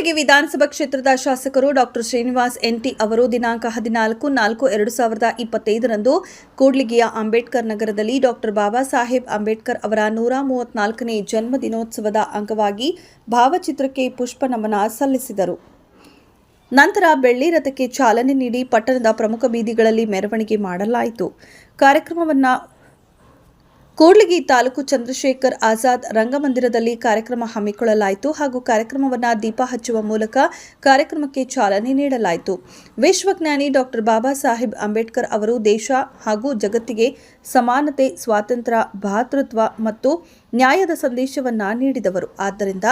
ಕೂಡ್ಲಿಗಿ ವಿಧಾನಸಭಾ ಕ್ಷೇತ್ರದ ಶಾಸಕರು ಡಾಕ್ಟರ್ ಶ್ರೀನಿವಾಸ್ ಎನ್ಟಿ ಅವರು ದಿನಾಂಕ 14/4/2025ರಂದು ಕೂಡ್ಲಿಗಿಯ ಅಂಬೇಡ್ಕರ್ ನಗರದಲ್ಲಿ ಡಾಕ್ಟರ್ ಬಾಬಾ ಸಾಹೇಬ್ ಅಂಬೇಡ್ಕರ್ ಅವರ 134ನೇ ಜನ್ಮ ದಿನೋತ್ಸವದ ಅಂಗವಾಗಿ ಭಾವಚಿತ್ರಕ್ಕೆ ಪುಷ್ಪ ನಮನ ಸಲ್ಲಿಸಿದರು. ನಂತರ ಬೆಳ್ಳಿ ರಥಕ್ಕೆ ಚಾಲನೆ ನೀಡಿ ಪಟ್ಟಣದ ಪ್ರಮುಖ ಬೀದಿಗಳಲ್ಲಿ ಮೆರವಣಿಗೆ ಮಾಡಲಾಯಿತು. ಕಾರ್ಯಕ್ರಮವನ್ನು ಕೂಡ್ಲಿಗಿ ತಾಲೂಕು ಚಂದ್ರಶೇಖರ್ ಆಜಾದ್ ರಂಗಮಂದಿರದಲ್ಲಿ ಕಾರ್ಯಕ್ರಮ ಹಮ್ಮಿಕೊಳ್ಳಲಾಯಿತು ಹಾಗೂ ಕಾರ್ಯಕ್ರಮವನ್ನು ದೀಪ ಹಚ್ಚುವ ಮೂಲಕ ಕಾರ್ಯಕ್ರಮಕ್ಕೆ ಚಾಲನೆ ನೀಡಲಾಯಿತು. ವಿಶ್ವಜ್ಞಾನಿ ಡಾಕ್ಟರ್ ಬಾಬಾ ಸಾಹೇಬ್ ಅಂಬೇಡ್ಕರ್ ಅವರು ದೇಶ ಹಾಗೂ ಜಗತ್ತಿಗೆ ಸಮಾನತೆ, ಸ್ವಾತಂತ್ರ್ಯ, ಭ್ರಾತೃತ್ವ ಮತ್ತು ನ್ಯಾಯದ ಸಂದೇಶವನ್ನ ನೀಡಿದವರು. ಆದ್ದರಿಂದ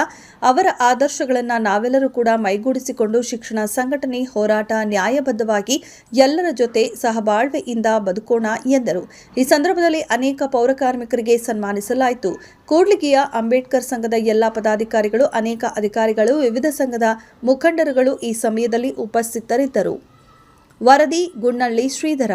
ಅವರ ಆದರ್ಶಗಳನ್ನು ನಾವೆಲ್ಲರೂ ಕೂಡ ಮೈಗೂಡಿಸಿಕೊಂಡು ಶಿಕ್ಷಣ, ಸಂಘಟನೆ, ಹೋರಾಟ, ನ್ಯಾಯಬದ್ಧವಾಗಿ ಎಲ್ಲರ ಜೊತೆ ಸಹಬಾಳ್ವೆಯಿಂದ ಬದುಕೋಣ ಎಂದರು. ಈ ಸಂದರ್ಭದಲ್ಲಿ ಅನೇಕ ಪೌರಕಾರ್ಮಿಕರಿಗೆ ಸನ್ಮಾನಿಸಲಾಯಿತು. ಕೂಡ್ಲಿಗಿಯ ಅಂಬೇಡ್ಕರ್ ಸಂಘದ ಎಲ್ಲ ಪದಾಧಿಕಾರಿಗಳು, ಅನೇಕ ಅಧಿಕಾರಿಗಳು, ವಿವಿಧ ಸಂಘದ ಮುಖಂಡರುಗಳು ಈ ಸಮಯದಲ್ಲಿ ಉಪಸ್ಥಿತರಿದ್ದರು. ವರದಿ ಗುನ್ನಳ್ಳಿ ಶ್ರೀಧರ.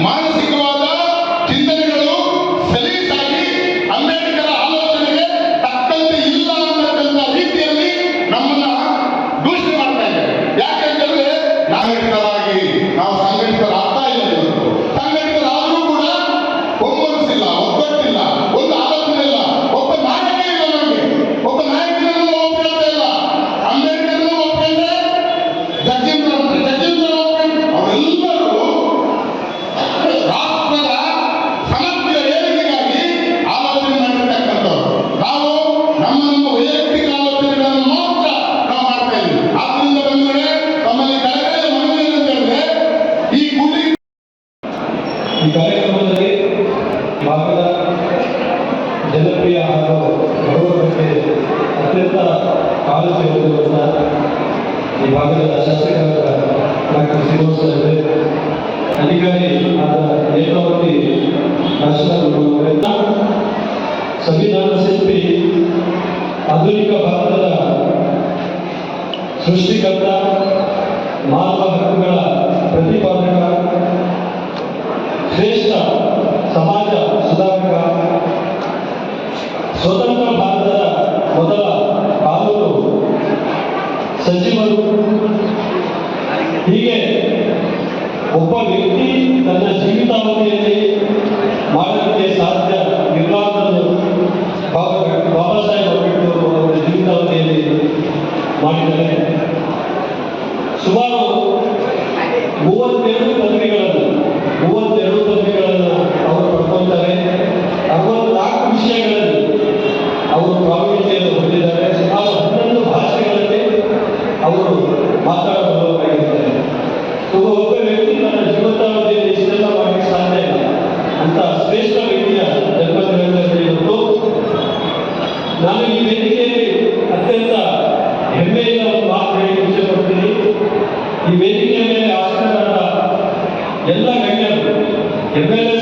ಮಾನಸಿಕವಾದ ಚಿಂತನೆಗಳು ಸಲೀಸಾಗಿ ಅಂಬೇಡ್ಕರ್ ಆಲೋಚನೆಗೆ ತಕ್ಕಂತೆ ಇಲ್ಲ ಅನ್ನತಕ್ಕಂಥ ರೀತಿಯಲ್ಲಿ ನಮ್ಮನ್ನ ದೂಷಣೆ ಮಾಡ್ತಾ ಇದ್ದಾರೆ. ಯಾಕೆಂತಂದ್ರೆ ನಾಗರಿಕರಾಗಿ ನಾವು ಸಂಘಟಿತರಾಗ್ತಾ ಇಲ್ಲ. ಸಂಘಟಿತರಾದ್ರೂ ಕೂಡ ಒಮ್ಮನಸ್ಸಿಲ್ಲ, ಒಗ್ಗಟ್ಟಿಲ್ಲ, ಒಂದು ಆಲೋಚನೆ ಇಲ್ಲ, ಒಬ್ಬ ನಾಯಕ ಇಲ್ಲ. ನಮಗೆ ಒಬ್ಬ ನಾಯಕನನ್ನು ಒಪ್ಪಿಕೊಳ್ಳುತ್ತಾ ಇಲ್ಲ. ಅಂಬೇಡ್ಕರ್ನ ಒಪ್ಪಿಕೊಂಡ್ರೆ ಜಗ್ಗೇಂದ್ರ ಅವರೆಲ್ಲರೂ ರಾಷ್ಟ್ರದ ಸಮಗ್ರ ಏಳಿಗೆಗಾಗಿ ಆಲೋಚನೆ ಮಾಡಿರ್ತಕ್ಕಂಥವ್ರು. ನಾವು ನಮ್ಮ ವೈಯಕ್ತಿಕ ಆಲೋಚನೆಗಳನ್ನು ಮಾತ್ರ ನಾವು ಮಾಡ್ತಾ ಇದ್ದೀವಿ. ಆದ್ರಿಂದ ಬಂದರೆ ಈ ಕಾರ್ಯಕ್ರಮದಲ್ಲಿ ಭಾಗದ ಜನಪ್ರಿಯ ಹಾಗೂ ಬಡವರ ಬಗ್ಗೆ ಅತ್ಯಂತ ಕಾಳಜಿ ಹೊಂದಿರುವಂಥ ಈ ಭಾಗದ ಶಾಸಕರಾದ ಡಾಕ್ಟರ್ ಶ್ರೀನಿವಾಸ ಅವರೇ, ಅಧಿಕಾರಿ ಆದ ನೇತ್ರಾವತಿ ರಾಜಶೇಖರ ಸಂವಿಧಾನ ಶಿಲ್ಪಿ, ಆಧುನಿಕ ಭಾರತದ ಸೃಷ್ಟಿಕರ್ತ, ಮಾನವ ಹಕ್ಕುಗಳ ಪ್ರತಿಪಾದಕ, ಶ್ರೇಷ್ಠ ಸಮಾಜ ಸುಧಾರಕ, ಸ್ವತಂತ್ರ ಭಾರತದ ಮೊದಲ ಕಾನೂನು ಸಚಿವರು, ಹೀಗೆ ಒಬ್ಬ ವ್ಯಕ್ತಿ ತನ್ನ ಜೀವಿತಾವಧಿಯಲ್ಲಿ ಮಾಡಲಿಕ್ಕೆ ಸಾಧ್ಯ ಇರಲಾರದನ್ನು ಬಾಬಾ ಸಾಹೇಬ್ ಅಂಬೇಡ್ಕರ್ ಅವರ ಜೀವಿತಾವಧಿಯಲ್ಲಿ ಮಾಡಿದ್ದಾರೆ. ಸುಮಾರು 32 ಪದವಿಗಳನ್ನು ಅವರು ಪಡ್ಕೊಳ್ತಾರೆ. 64 ವಿಷಯಗಳಲ್ಲಿ ಅವರು ಪ್ರಾವೀಣ್ಯತೆಯನ್ನು ಹೊಂದಿದ್ದಾರೆ. ಸುಮಾರು 11 ಭಾಷೆಗಳಲ್ಲಿ ಅವರು ಮಾತನಾಡಬಹುದಾಗಿದ್ದಾರೆ. ಒಬ್ಬ ವ್ಯಕ್ತಿ ತನ್ನ ಜೀವಿತಾವಧಿಯಲ್ಲಿ ಇಷ್ಟೆಲ್ಲ ಮಾಡಲಿಕ್ಕೆ ಸಾಧ್ಯ ಇಲ್ಲ ಅಂತ ಶ್ರೇಷ್ಠ ವ್ಯಕ್ತಿಯ ಜನ್ಮದಿನದಲ್ಲಿ ಇವತ್ತು ನಾನು ಈ ವೇದಿಕೆಯಲ್ಲಿ ಅತ್ಯಂತ ಹೆಮ್ಮೆಯಿಂದ ಒಂದು ಮಾತು ಹೇಳಲಿಕ್ಕೆ ಇಷ್ಟಪಡ್ತೀನಿ. ಈ ವೇದಿಕೆಯ ಮೇಲೆ ಆಸೀನರಾದ ಎಲ್ಲ ಗಣ್ಯರು, MLA